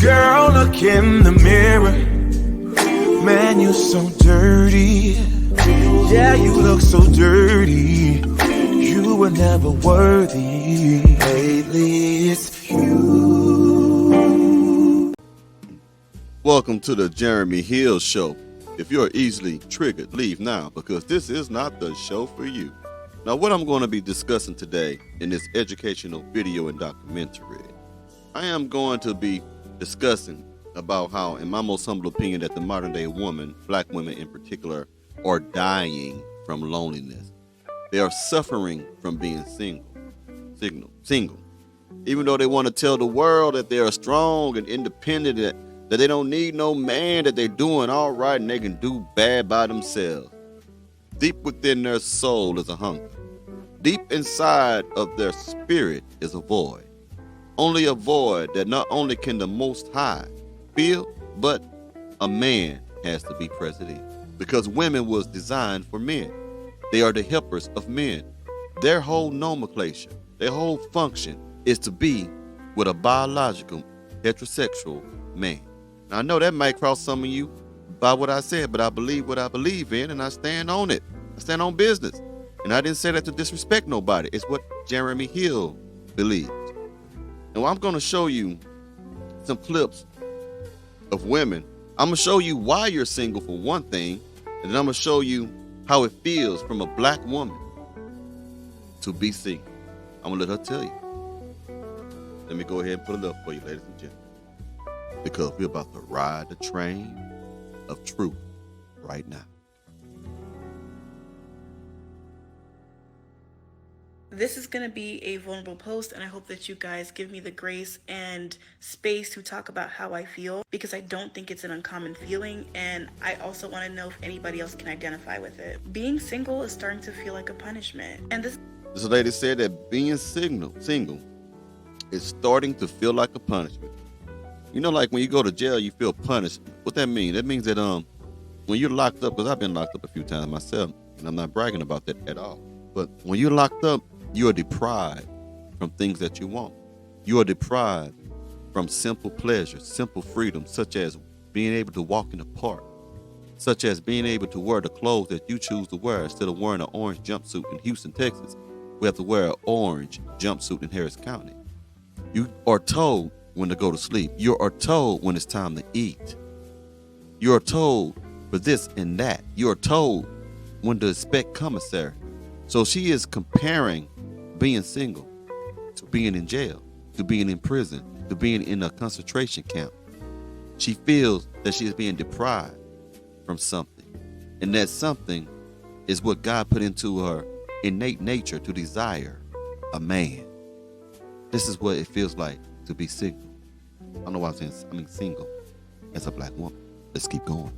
Girl, look in the mirror. Man, you're so dirty. Yeah, you look so dirty. You were never worthy. Lately, it's you. Welcome to the Jeremy Hill Show. If you're easily triggered, leave now, because this is not the show for you. Now, what I'm going to be discussing today in this educational video and documentary, I am going to be discussing about how, in my most humble opinion, that the modern day woman, black women in particular, are dying from loneliness. They are suffering from being single. Even though they want to tell the world that they are strong and independent, that they don't need no man, that they're doing all right and they can do bad by themselves. Deep within their soul is a hunger. Deep inside of their spirit is a void. Only a void that not only can the Most High feel, but a man has to be present in. Because women was designed for men. They are the helpers of men. Their whole nomenclature, their whole function is to be with a biological, heterosexual man. Now, I know that might cross some of you by what I said, but I believe what I believe in, and I stand on it. I stand on business. And I didn't say that to disrespect nobody. It's what Jeremy Hill believes. And I'm going to show you some clips of women. I'm going to show you why you're single for one thing, and then I'm going to show you how it feels from a black woman to be single. I'm going to let her tell you. Let me go ahead and put it up for you, ladies and gentlemen, because we're about to ride the train of truth right now. This is going to be a vulnerable post, and I hope that you guys give me the grace and space to talk about how I feel, because I don't think it's an uncommon feeling, and I also want to know if anybody else can identify with it. Being single is starting to feel like a punishment, and this lady said that being single is starting to feel like a punishment. You know, like when you go to jail, you feel punished. What that means? That means that when you're locked up, because I've been locked up a few times myself, and I'm not bragging about that at all, but when you're locked up, you are deprived from things that you want. You are deprived from simple pleasures, simple freedom, such as being able to walk in the park, such as being able to wear the clothes that you choose to wear. Instead of wearing an orange jumpsuit in Houston, Texas, we have to wear an orange jumpsuit in Harris County. You are told when to go to sleep. You are told when it's time to eat. You are told for this and that. You are told when to expect commissary. So she is comparing being single to being in jail, to being in prison, to being in a concentration camp. She feels that she is being deprived from something. And that something is what God put into her innate nature to desire a man. This is what it feels like to be single. I don't know why I'm saying single as a black woman. Let's keep going.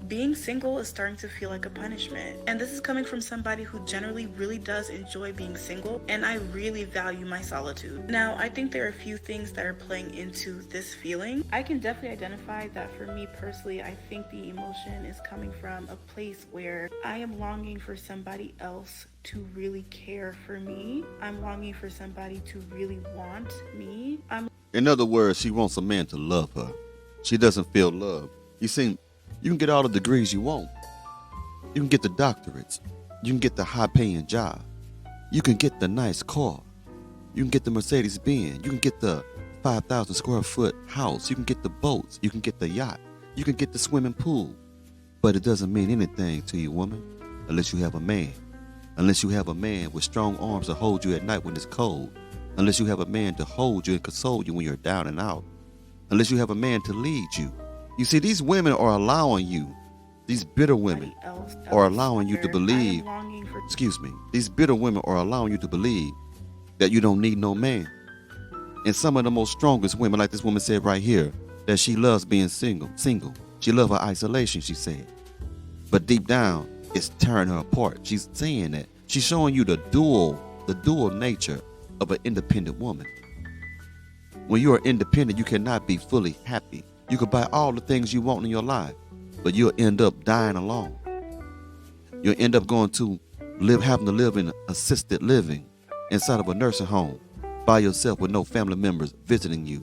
being single is starting to feel like a punishment. And this is coming from somebody who generally really does enjoy being single, and I really value my solitude. Now, I think there are a few things that are playing into this feeling. I can definitely identify that for me personally, I think the emotion is coming from a place where I am longing for somebody else to really care for me. I'm longing for somebody to really want me. In other words, she wants a man to love her. She doesn't feel love. You see, you can get all the degrees you want. You can get the doctorates. You can get the high-paying job. You can get the nice car. You can get the Mercedes-Benz. You can get the 5,000 square foot house. You can get the boats. You can get the yacht. You can get the swimming pool. But it doesn't mean anything to you, woman, unless you have a man. Unless you have a man with strong arms to hold you at night when it's cold. Unless you have a man to hold you and console you when you're down and out. Unless you have a man to lead you. You see, these women are allowing you, these bitter women are allowing you to believe, these bitter women are allowing you to believe that you don't need no man. And some of the most strongest women, like this woman said right here, that she loves being single. She loves her isolation, she said. But deep down, it's tearing her apart. She's saying that. She's showing you the dual nature of an independent woman. When you are independent, you cannot be fully happy. You could buy all the things you want in your life, but you'll end up dying alone. You'll end up having to live in assisted living inside of a nursing home by yourself with no family members visiting you.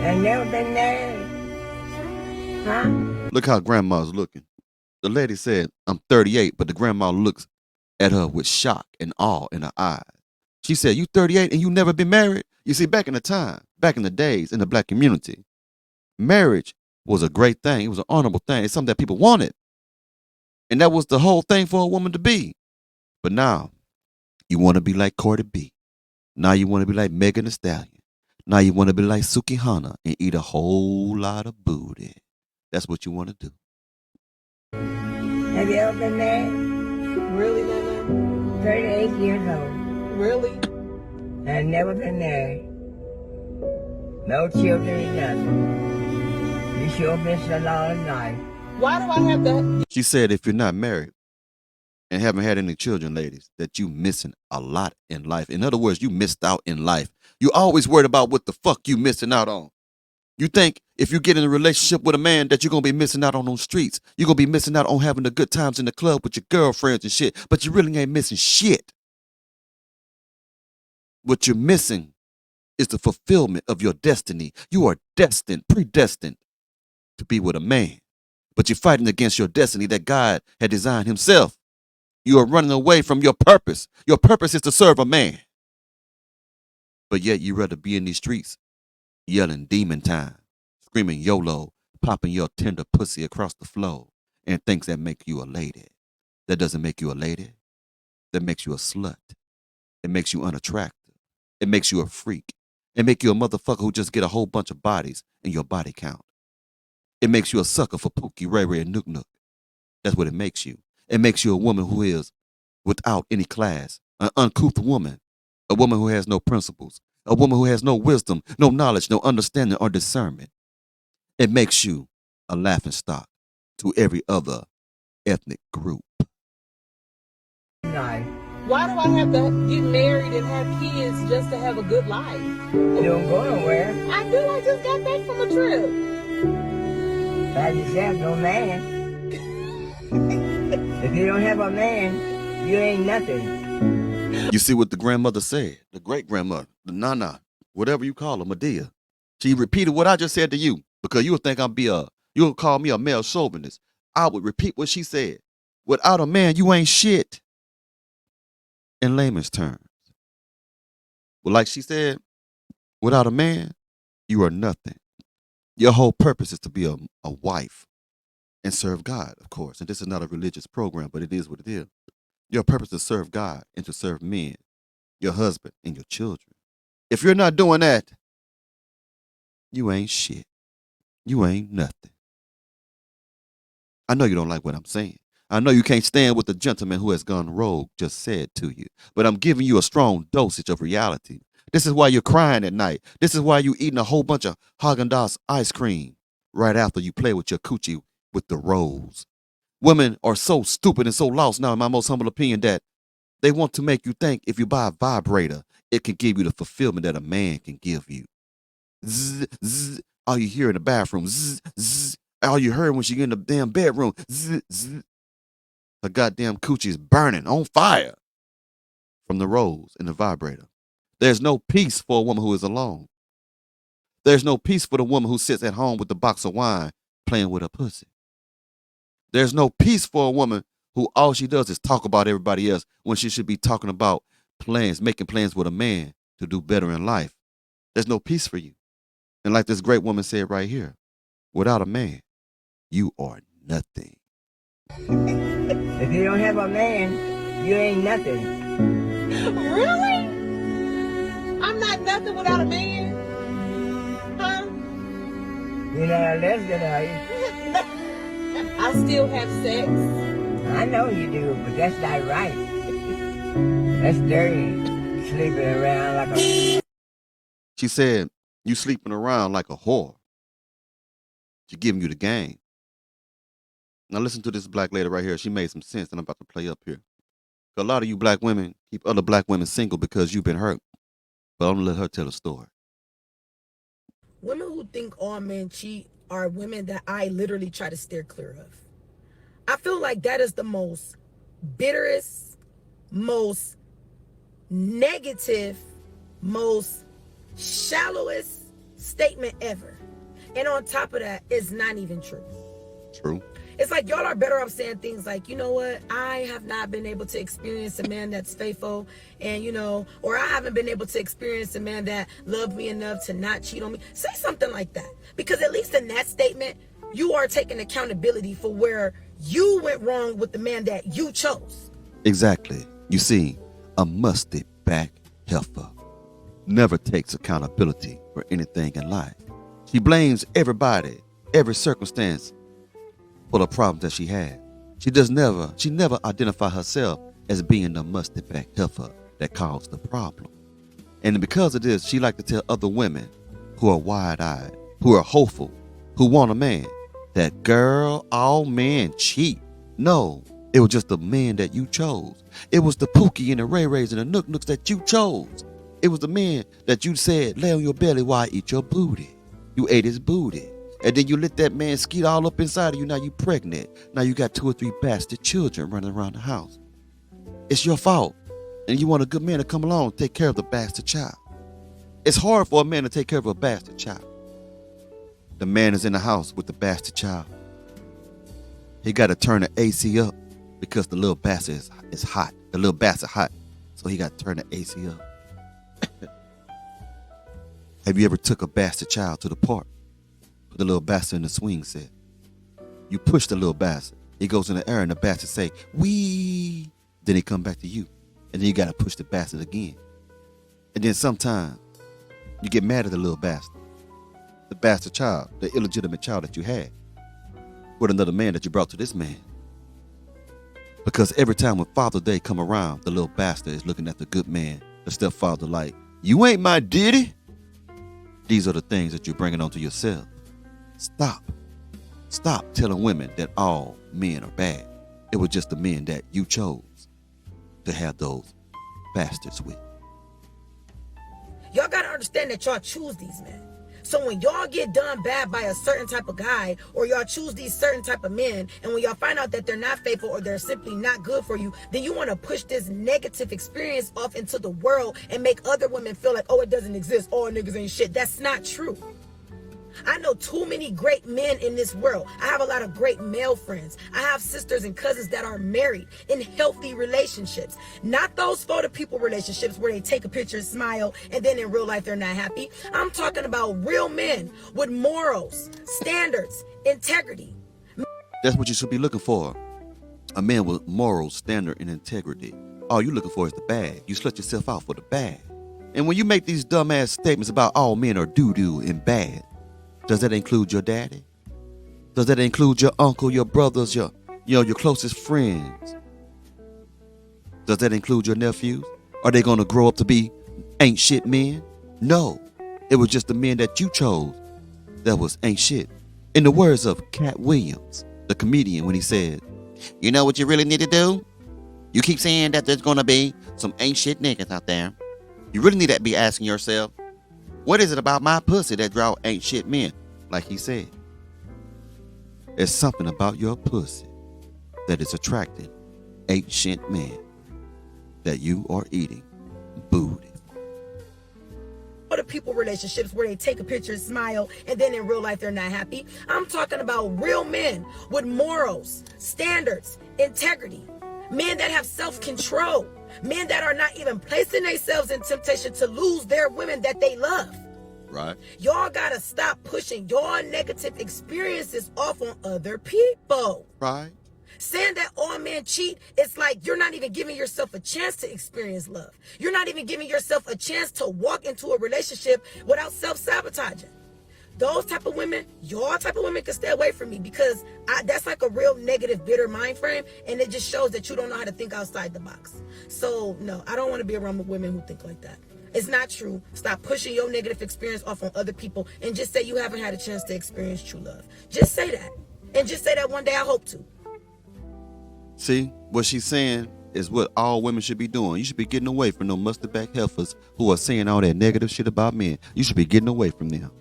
I never been married. Huh? Look how grandma's looking. The lady said, I'm 38, but the grandma looks at her with shock and awe in her eyes. She said, you 38 and you never been married? You see, back in the days in the black community, marriage was a great thing. It was an honorable thing. It's something that people wanted. And that was the whole thing for a woman to be. But now, you want to be like Cardi B. Now you want to be like Megan Thee Stallion. Now you want to be like Suki Hana and eat a whole lot of booty. That's what you want to do. Have you ever been married? Really, Nana? 38 years old. Really? I've never been married. No children or nothing. You sure missed a long life. Why do I have to? She said if you're not married and haven't had any children, ladies, that you missing a lot in life. In other words, you missed out in life. You always worried about what the fuck you missing out on. You think if you get in a relationship with a man that you're going to be missing out on those streets. You're going to be missing out on having the good times in the club with your girlfriends and shit. But you really ain't missing shit. What you're missing is the fulfillment of your destiny. You are destined, predestined to be with a man. But you're fighting against your destiny that God had designed himself. You are running away from your purpose. Your purpose is to serve a man. But yet you rather be in these streets yelling demon time, screaming YOLO, popping your tender pussy across the floor, and thinks that make you a lady. That doesn't make you a lady. That makes you a slut. It makes you unattractive. It makes you a freak. It makes you a motherfucker who just get a whole bunch of bodies in your body count. It makes you a sucker for Pookie, Ray Ray, and Nook Nook. That's what it makes you. It makes you a woman who is without any class, an uncouth woman, a woman who has no principles, a woman who has no wisdom, no knowledge, no understanding or discernment. It makes you a laughingstock to every other ethnic group. Life. Why do I have to get married and have kids just to have a good life? You don't go nowhere. I do. I just got back from a trip. By yourself, no man. If you don't have a man, you ain't nothing. You see what the grandmother said, the great grandmother, the nana, whatever you call her, Medea. She repeated what I just said to you because you would think you'll call me a male chauvinist. I would repeat what she said. Without a man, you ain't shit. In layman's terms. Well, like she said, without a man, you are nothing. Your whole purpose is to be a wife and serve God, of course. And this is not a religious program, but it is what it is. Your purpose is to serve God and to serve men, your husband and your children. If you're not doing that, you ain't shit. You ain't nothing. I know you don't like what I'm saying. I know you can't stand what the gentleman who has gone rogue just said to you, but I'm giving you a strong dosage of reality. This is why you're crying at night. This is why you eating a whole bunch of Haagen-Dazs ice cream right after you play with your coochie with the rose. Women are so stupid and so lost now, in my most humble opinion, that they want to make you think if you buy a vibrator, it can give you the fulfillment that a man can give you. Zzz, zzz, all you hear in the bathroom. Zzz, zzz, all you heard when she get in the damn bedroom. Zzz, zzz. Her goddamn coochie is burning, on fire from the rose in the vibrator. There's no peace for a woman who is alone. There's no peace for the woman who sits at home with the box of wine playing with her pussy. There's no peace for a woman who all she does is talk about everybody else when she should be talking about plans, making plans with a man to do better in life. There's no peace for you. And like this great woman said right here, without a man, you are nothing. If you don't have a man, you ain't nothing. Really? I'm not nothing without a man? Huh? You're not a lesbian, are you? I still have sex. I know you do, but that's not right. That's dirty. Sleeping around like a... She said, you sleeping around like a whore. She giving you the game. Now listen to this black lady right here. She made some sense and I'm about to play up here. A lot of you black women keep other black women single because you've been hurt. But I'm going to let her tell the story. Women who think all men cheat are women that I literally try to steer clear of. I feel like that is the most bitterest, most negative, most shallowest statement ever. And on top of that, it's not even true. True. It's like y'all are better off saying things like, you know what, I have not been able to experience a man that's faithful, and or I haven't been able to experience a man that loved me enough to not cheat on me. Say something like that. Because at least in that statement, you are taking accountability for where you went wrong with the man that you chose. Exactly. You see, a musty back heifer never takes accountability for anything in life. She blames everybody, every circumstance for the problems that she had. She never identify herself as being the musty back heifer that caused the problem. And because of this, she like to tell other women who are wide-eyed, who are hopeful, who want a man, that girl, all men cheat. No, it was just the man that you chose. It was the Pookie and the Ray Rays and the Nook Nooks that you chose. It was the man that you said, lay on your belly while I eat your booty. You ate his booty. And then you let that man skeet all up inside of you. Now you pregnant. Now you got 2 or 3 bastard children running around the house. It's your fault. And you want a good man to come along and take care of the bastard child. It's hard for a man to take care of a bastard child. The man is in the house with the bastard child. He got to turn the AC up because the little bastard is hot. The little bastard hot. So he got to turn the AC up. Have you ever took a bastard child to the park? Put the little bastard in the swing set. You push the little bastard. He goes in the air and the bastard say, wee. Then he come back to you. And then you got to push the bastard again. And then sometimes you get mad at the little bastard. The bastard child, the illegitimate child that you had with another man that you brought to this man. Because every time when Father's Day come around, the little bastard is looking at the good man, the stepfather, like, you ain't my daddy. These are the things that you're bringing onto yourself. Stop telling women that all men are bad. It was just the men that you chose to have those bastards with. Y'all gotta understand that y'all choose these men. So when y'all get done bad by a certain type of guy, or y'all choose these certain type of men, and when y'all find out that they're not faithful or they're simply not good for you, then you want to push this negative experience off into the world and make other women feel like, oh, it doesn't exist. All niggas ain't shit. That's not true. I know too many great men in this world. I have a lot of great male friends. I have sisters and cousins that are married in healthy relationships. Not those photo people relationships where they take a picture, smile, and then in real life they're not happy. I'm talking about real men with morals, standards, integrity. That's what you should be looking for. A man with morals, standard, and integrity. All you looking for is the bad. You slut yourself out for the bad. And when you make these dumbass statements about all men are doo-doo and bad, does that include your daddy? Does that include your uncle, your brothers, your closest friends? Does that include your nephews? Are they going to grow up to be ain't shit men? No. It was just the men that you chose that was ain't shit. In the words of Cat Williams, the comedian, when he said, you know what you really need to do? You keep saying that there's going to be some ain't shit niggas out there. You really need to be asking yourself, what is it about my pussy that draw ain't shit men? Like he said, there's something about your pussy that is attracting ain't shit men that you are eating booty. Other people relationships where they take a picture, smile, and then in real life they're not happy. I'm talking about real men with morals, standards, integrity. Men that have self-control. Men that are not even placing themselves in temptation to lose their women that they love. Right. Y'all gotta stop pushing your negative experiences off on other people. Right. Saying that all men cheat, it's like you're not even giving yourself a chance to experience love. You're not even giving yourself a chance to walk into a relationship without self-sabotaging. Those type of women, your type of women, can stay away from me, because that's like a real negative, bitter mind frame, and it just shows that you don't know how to think outside the box. So no, I don't want to be around women who think like that. It's not true. Stop pushing your negative experience off on other people and just say you haven't had a chance to experience true love. Just say that. And just say that one day I hope to. See, what she's saying is what all women should be doing. You should be getting away from those mustard back heifers who are saying all that negative shit about men. You should be getting away from them.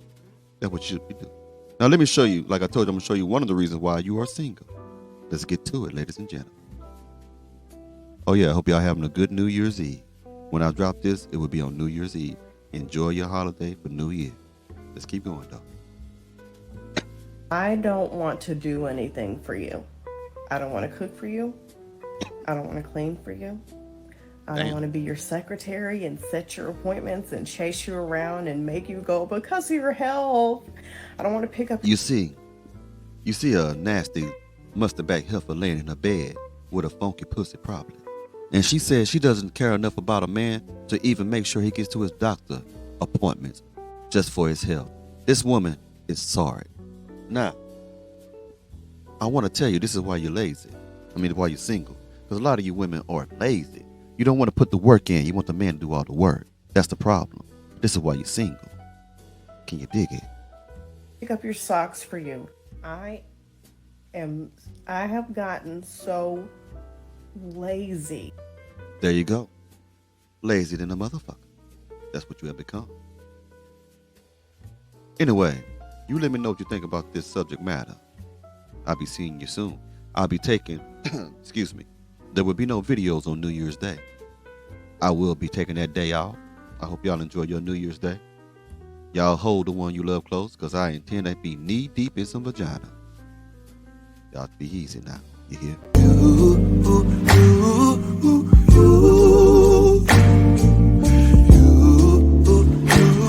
That's what you should be doing. Now let me show you, like I told you, I'm going to show you one of the reasons why you are single. Let's get to it, ladies and gentlemen. Oh yeah, I hope y'all having a good New Year's Eve. When I drop this, it will be on New Year's Eve. Enjoy your holiday for New Year. Let's keep going, though. I don't want to do anything for you. I don't want to cook for you. I don't want to clean for you. I don't want to be your secretary and set your appointments and chase you around and make you go because of your health. I don't want to pick up. You see a nasty, mustard-back heifer laying in her bed with a funky pussy probably. And she says she doesn't care enough about a man to even make sure he gets to his doctor appointments just for his health. This woman is sorry. Now, I want to tell you, this is why you're lazy. Why you're single. Because a lot of you women are lazy. You don't want to put the work in. You want the man to do all the work. That's the problem. This is why you're single. Can you dig it? Pick up your socks for you. I have gotten so lazy. There you go. Lazy than a motherfucker. That's what you have become. Anyway, you let me know what you think about this subject matter. I'll be seeing you soon. I'll be taking, excuse me, there will be no videos on New Year's Day. I will be taking that day off. I hope y'all enjoy your New Year's Day. Y'all hold the one you love close, because I intend to be knee deep in some vagina. Y'all be easy now. You hear?